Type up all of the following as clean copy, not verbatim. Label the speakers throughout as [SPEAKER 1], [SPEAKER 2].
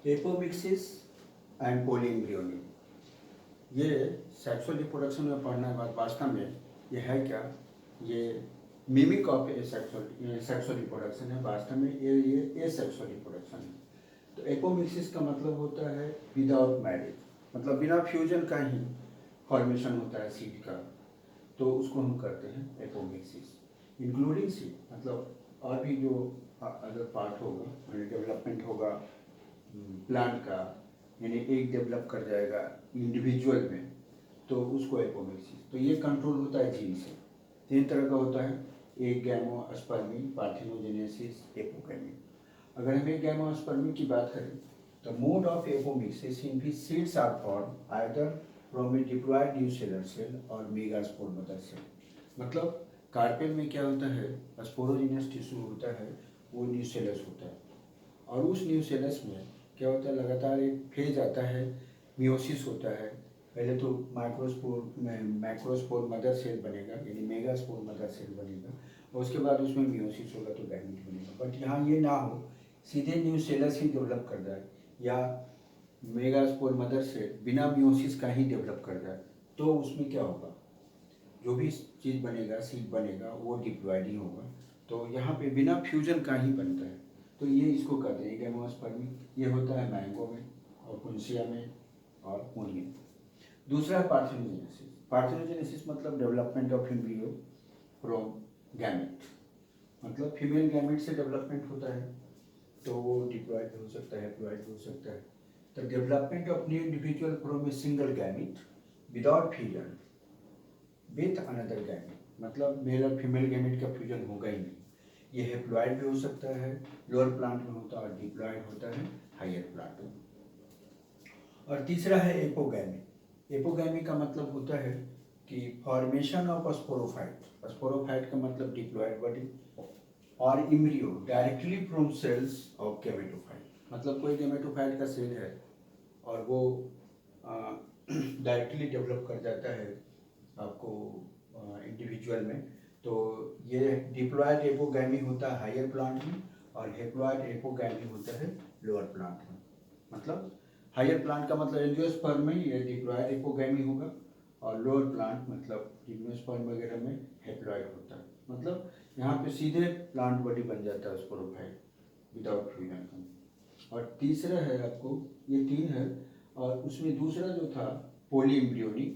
[SPEAKER 1] Apomixis and पोलिएम्ब्रियोनी, ये sexual reproduction में पढ़ने के बाद वास्तव में ये है क्या, ये mimic of A sexual reproduction है। वास्तव में ये सेक्सुअल रिप्रोडक्शन है। तो एपोमिक्सिस का मतलब होता है विदाउट मैरिज, मतलब बिना फ्यूजन का ही फॉर्मेशन होता है सीड का, तो उसको हम करते हैं एपोमिक्सिस। इंक्लूडिंग सीड, मतलब और भी जो अदर पार्ट होगा, डेवलपमेंट होगा प्लांट का, यानी एक डेवलप कर जाएगा इंडिविजुअल में, तो उसको एपोमिक्सिस। तो ये कंट्रोल होता है जीन से। 3 तरह का होता है, एक गैमोस्पर्मी, पार्थेनोजेनेसिस, एपोगैमी। अगर हम एक गैमोस्पर्मी की बात करें तो mode of apomixis in which seeds are form either from a diploid nucellar cell or megaspore mother cell. मतलब कार्पेल में क्या होता है, स्पोरोजिनस टिश्यू होता है, वो न्यूसेलस होता है, और उस न्यूसेलस में क्या होता है, लगातार एक फेज आता है, मियोसिस होता है। पहले तो माइक्रोस्पोर मदर सेल बनेगा, यानी मेगास्पोर मदर सेल बनेगा, और उसके बाद उसमें मियोसिस होगा तो गैमीट बनेगा। बट यहाँ ये ना हो, सीधे न्यूसेलस ही डेवलप कर जाए, या मेगास्पोर मदर सेल बिना मियोसिस का ही डेवलप कर जाए, तो उसमें क्या होगा, जो भी चीज़ बनेगा, सीड बनेगा, वो डिप्लॉयड ही होगा। तो यहाँ पे बिना फ्यूजन का ही बनता है। तो ये इसको कहते हैं गैमोस्पर्मी। ये होता है मैंगो में और कुंसिया में और मूली में। दूसरा है पार्थेनोजेनेसिस। पार्थेनोजेनेसिस मतलब development of embryo from gamete, मतलब फीमेल गैमेट से डेवलपमेंट होता है, तो वो डिप्लॉयड हो सकता है, हैप्लॉयड हो सकता है। तो development of new individual from a single gamete without fusion with another gamete, मतलब मेल और फीमेल गैमेट का फ्यूजन होगा ही नहीं। ये हैप्लॉयड भी हो सकता है, लोअर प्लांट में होता है, और डिप्लॉयड होता है हायर प्लांट में। और तीसरा है एपोगैमी। एपोगैमी का मतलब होता है कि फॉर्मेशन ऑफ स्पोरोफाइट। स्पोरोफाइट का मतलब डिप्लॉयड बॉडी और embryo directly from cells of gametophyte, मतलब कोई गैमेटोफाइट का सेल है और वो डायरेक्टली डेवलप कर जाता है आपको इंडिविजुअल में, तो ये डिप्लॉयड एपोगैमी होता है हायर प्लांट में, और हैप्लॉयड एपोगैमी होता है लोअर प्लांट में। मतलब हायर प्लांट का मतलब एंजियोस्पर्म में ये डिप्लॉयड एपोगैमी होगा, और लोअर प्लांट मतलब जिम्नोस्पर्म वगैरह में हैप्लॉयड होता है। मतलब यहाँ पे सीधे प्लांट बॉडी बन जाता है स्पोरोफाइट विदाउट फ्यूजन का। और तीसरा है आपको, ये 3 है, और उसमें दूसरा जो था पोलिएम्ब्रियोनी,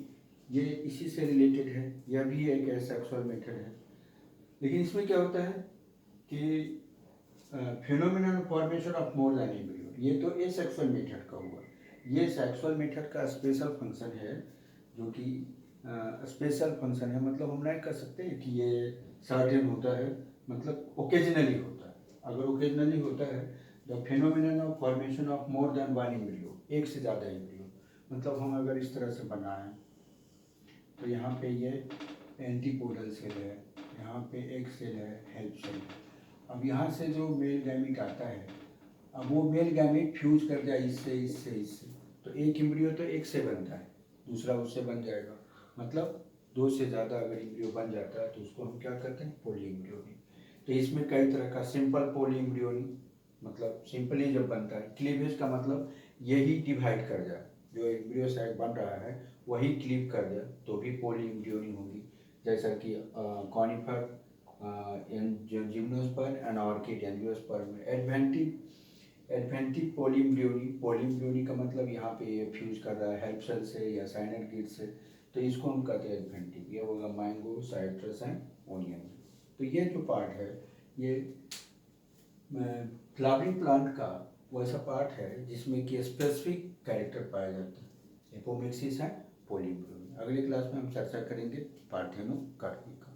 [SPEAKER 1] ये इसी से रिलेटेड है, यह भी एक सेक्सुअल मेथड है। लेकिन इसमें क्या होता है कि phenomenal formation of more than embryo, ये तो ए सेक्सुअल मेथड का हुआ। ये सेक्सुअल मेथड का स्पेशल फंक्शन है, जो कि स्पेशल फंक्शन है, मतलब हम नहीं कह सकते कि ये सर्टेन होता है, मतलब ओकेजनली होता है। अगर ओकेजनली होता है the phenomenon of formation of more than one embryo, एक से ज़्यादा एम्ब्रियो, मतलब हम अगर इस तरह से बनाएं तो यहाँ पे ये एंटीपोडल सेल है, यहाँ पे एक सेल है हेल्प सेल है। अब यहाँ से जो मेल गैमेट आता है, अब वो मेल गैमेट फ्यूज कर जाए इससे इससे इससे, तो एक एम्ब्रियो तो एक से बनता है, दूसरा उससे बन जाएगा, मतलब 2 से ज़्यादा अगर एम्ब्रियो बन जाता है तो उसको हम क्या कहते हैं, पोलिएम्ब्रियोनी। तो इसमें कई तरह का सिंपल पोलिएम्ब्रियोनी, मतलब सिंपली जब बनता है। क्लीवेज का मतलब यही डिवाइड कर जाए, जो एम्ब्रियो साइड बन रहा है वही क्लीव कर जाए तो भी पोलिएम्ब्रियोनी होगी। जैसा कि conifer, gymnosperm and orchid angiosperm में एडवेंटिव पोलिएम्ब्रियोनी। पोलिएम्ब्रियोनी का मतलब यहाँ पे ये फ्यूज कर रहा है हेल्प सेल से या साइनड गिड से, तो इसको हम कहते हैं एडवेंटिव। ये होगा मैंगो, साइट्रस एंड ओनियन। तो ये जो पार्ट है, ये फ्लावरिंग प्लांट का वैसा पार्ट है जिसमें कि स्पेसिफिक कैरेक्टर पाया जाता है, एपोमिक्सिस है, पोलिएम्ब्रियोनी। अगली क्लास में हम चर्चा करेंगे पार्थेनोकार्पी का।